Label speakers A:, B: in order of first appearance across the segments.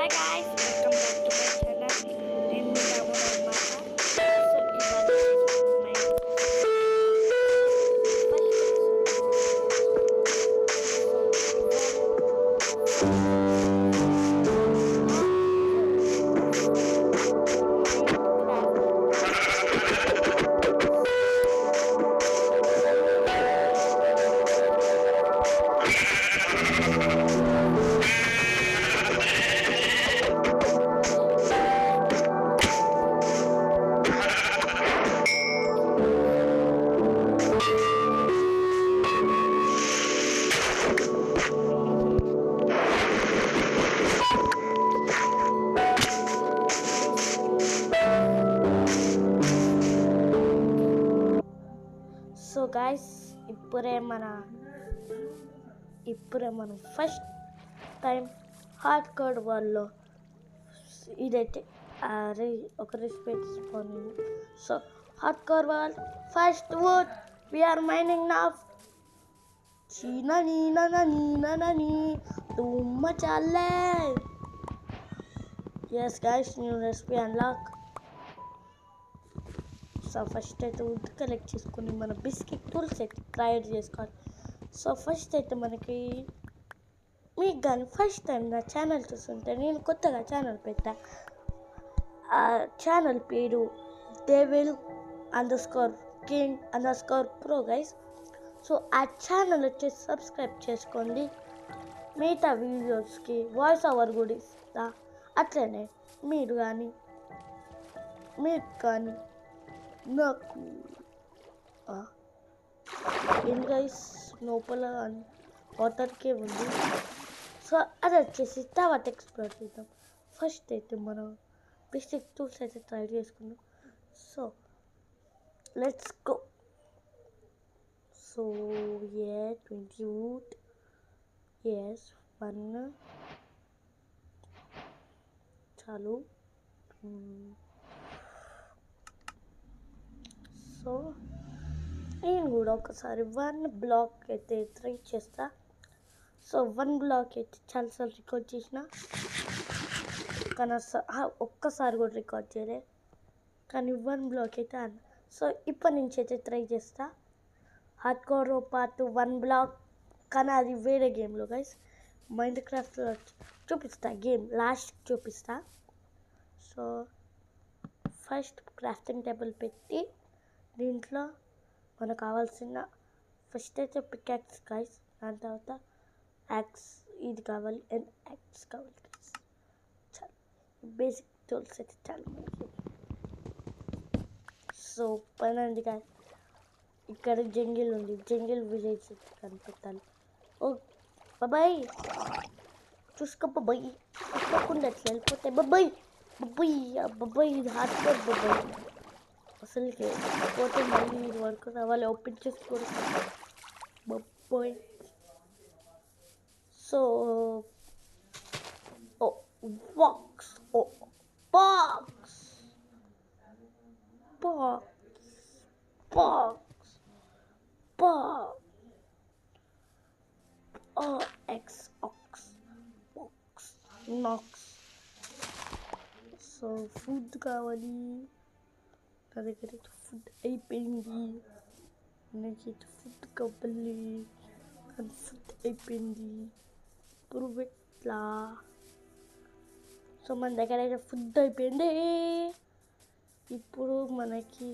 A: Hi guys, welcome back to my channel. నేను మీ రాముడు అన్నమాట. సో ఇవాళ వచ్చేసి మై సో గైస్ ఇప్పుడే మనం ఫస్ట్ టైం హార్డ్ కోడ్ వరల్డ్లో ఇదైతే ఒక రెసిపీ తీసుకోండి. So hardcore world first wood we are mining నా చీననీ తుమ్మ చాలే. Yes guys, new recipe unlock. So first అయితే వుడ్ కలెక్ట్ చేసుకుని మన బిస్కెట్ టూల్స్ అయితే తయారు చేసుకోవాలి. సో ఫస్ట్ అయితే మనకి మీకు కానీ ఫస్ట్ టైం నా ఛానల్ చూస్తుంటే, నేను కొత్తగా ఛానల్ పెట్టా. ఆ ఛానల్ పేరు devil_king_pro గైస్. సో ఆ ఛానల్ వచ్చేసి సబ్స్క్రైబ్ చేసుకోండి. మిగతా వీడియోస్కి వాయిస్ ఓవర్ కూడా ఇస్తా. అట్లనే మీరు కానీ నాకు ఏంటి గైస్ లోపల వాటర్కే ఉంది. సో అది వచ్చేసి తర్వాత ఎక్స్ప్లోర్ చేద్దాం. ఫస్ట్ అయితే మనం బేసిక్ టూల్స్ అయితే ట్రై చేసుకుందాం. So let's go. So 20 wood, yes, 1 చాలు. సో నేను కూడా ఒకసారి 1 బ్లాక్ అయితే ట్రై చేస్తా. సో 1 బ్లాక్ అయితే చాలాసార్లు రికార్డ్ చేసిన, కానీ ఒక్కసారి కూడా రికార్డ్ చేయలే. కానీ 1 బ్లాక్ అయితే అన్న. సో ఇప్పటి నుంచి అయితే ట్రై చేస్తా. హార్డ్ కోర్ పార్ట్ 1 బ్లాక్, కానీ అది వేరే గేమ్లో గైస్. మైండ్ క్రాఫ్ట్లో చూపిస్తా, గేమ్ లాస్ట్ చూపిస్తా. సో ఫస్ట్ క్రాఫ్టింగ్ టేబుల్ పెట్టి దీంట్లో మనకు కావాల్సిన ఫస్ట్ అయితే పికాక్స్ గైస్. దాని తర్వాత యాక్స్ ఇది కావాలి అండ్ యాక్స్ కావాలి గైస్. చాలు, బేసిక్ టూల్స్ అయితే చాలు. సో పనండి గాయస్, ఇక్కడ జంగిల్ ఉంది, జంగిల్ విలేజ్ కనిపెట్టాలి. ఓ బాబాయ్ చూసుకో బాబాయ్, చూసుకోకుండా అట్లా వెళ్ళిపోతే బాబాయ్ ఇది హార్డ్ కోర్ బాబాయ్. అసలుకి పోతే మళ్ళీ ఇది వరకు రావాలి, ఓపెన్ చేసుకోవాలి బాబాయ్. సో బాక్స్ నాక్స్. సో ఫుడ్ కావాలి, నా దగ్గర అయితే ఫుడ్ అయిపోయింది. నాకైతే ఫుడ్ కావాలి, కానీ ఫుడ్ అయిపోయింది. ఇప్పుడు ఎట్లా? సో మన దగ్గర అయితే ఫుడ్ అయిపోయింది. ఇప్పుడు మనకి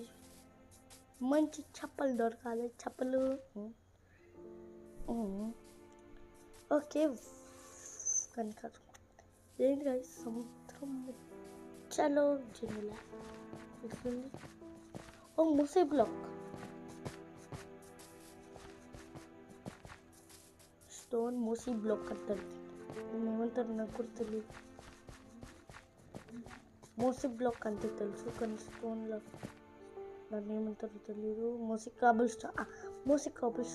A: మంచి చెప్పలు దొరకాలి. చెప్పలు ఓకే. కనుక ఏంటి గైస్, సముద్రం చలో జంగిలా తెలిసింది. ఓ మూసీ బ్లాక్, స్టోన్ మూసీ బ్లాక్ అంటారు. ఏమంటారు నాకు కూడా తెలియదు. మూసీ బ్లాక్ అంతే తెలుసు, కానీ స్టోన్లో దాన్ని ఏమంటారో తెలియదు. మూసీ కాబుల్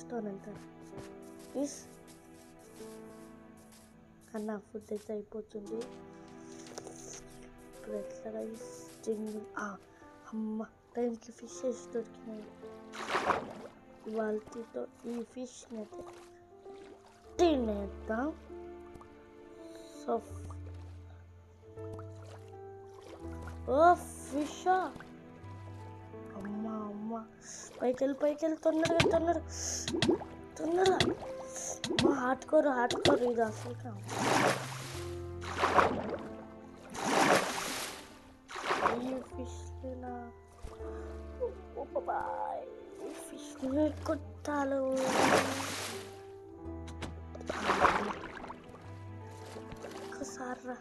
A: స్టోన్ అంటారు. ప్లీజ్ కన్నా ఫుడ్ అయితే అయిపోతుంది. ఇప్పుడు ఎట్లా రైస్ జంగిల్. అమ్మ టైంకి ఫిషెస్ దొరికినాయి. వాళ్ళతో ఈ ఫిష్ని అయితే తినేద్దాం. సో ఓ ఫిషా, అమ్మ అమ్మ, పైకి వెళ్ళి తొందరగా అమ్మ, హార్డ్కోర్ ఇది అసలు ఈ ఫిష్నా ఫిష్ కొట్టాలు. ఒక్కసారి రా,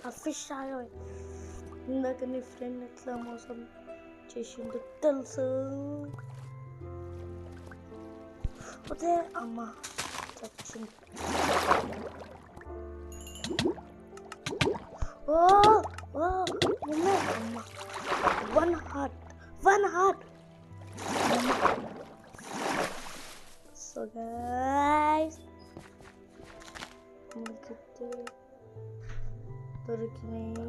A: ఆ ఫిష్ ఆగవే. ఇందాక నీ ఫ్రెండ్ ఎట్లా మోసం చేసిండు తెలుసు. అదే అమ్మ చచ్చింది. ఓ ఓ అమ్మ, వన్ హార్ట్. సో గైస్, మనకి దొరికినాయి.